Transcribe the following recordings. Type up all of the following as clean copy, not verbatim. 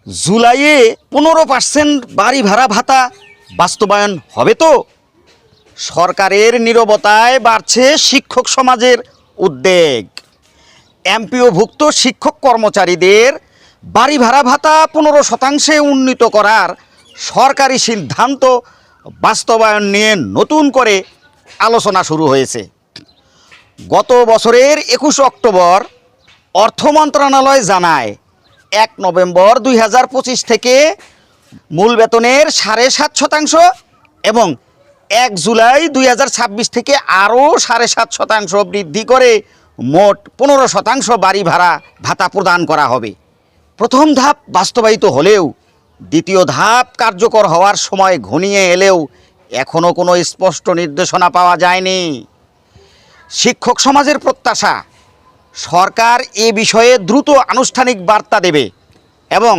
জুলাইয়ে 15% বাড়ি ভাড়া ভাতা বাস্তবায়ন হবে তো? সরকারের নীরবতায় বাড়ছে শিক্ষক সমাজের উদ্বেগ। এমপিওভুক্ত শিক্ষক কর্মচারীদের বাড়ি ভাড়া ভাতা 15% উন্নীত করার সরকারি সিদ্ধান্ত বাস্তবায়ন নিয়ে নতুন করে আলোচনা শুরু হয়েছে। গত বছরের 21 অক্টোবর অর্থ মন্ত্রণালয় জানায় 1 নভেম্বর 2025 থেকে মূল বেতনের 7.5% এবং 1 জুলাই 2026 থেকে আরও 7.5% বৃদ্ধি করে মোট 15% বাড়ি ভাড়া ভাতা প্রদান করা হবে। প্রথম ধাপ বাস্তবায়িত হলেও দ্বিতীয় ধাপ কার্যকর হওয়ার সময় ঘনিয়ে এলেও এখনও কোনো স্পষ্ট নির্দেশনা পাওয়া যায়নি। শিক্ষক সমাজের প্রত্যাশা, সরকার এ বিষয়ে দ্রুত আনুষ্ঠানিক বার্তা দেবে এবং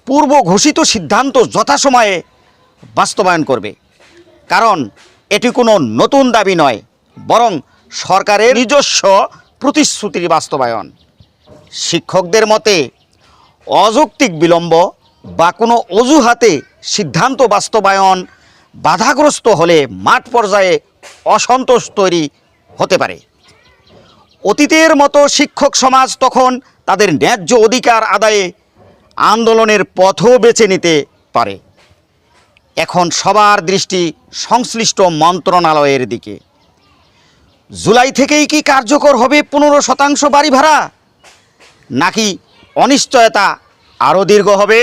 পূর্ব ঘোষিত সিদ্ধান্ত যথাসময়ে বাস্তবায়ন করবে। কারণ এটি কোনো নতুন দাবি নয়, বরং সরকারের নিজস্ব প্রতিশ্রুতির বাস্তবায়ন। শিক্ষকদের মতে অযৌক্তিক বিলম্ব বা কোনো অজুহাতে সিদ্ধান্ত বাস্তবায়ন বাধাগ্রস্ত হলে মাঠ পর্যায়ে অসন্তোষ তৈরি হতে পারে। অতীতের মতো শিক্ষক সমাজ তখন তাদের ন্যায্য অধিকার আদায়ে আন্দোলনের পথও বেছে নিতে পারে। এখন সবার দৃষ্টি সংশ্লিষ্ট মন্ত্রণালয়ের দিকে। জুলাই থেকেই কি কার্যকর হবে 15% বাড়ি ভাড়া, নাকি অনিশ্চয়তা আরও দীর্ঘ হবে?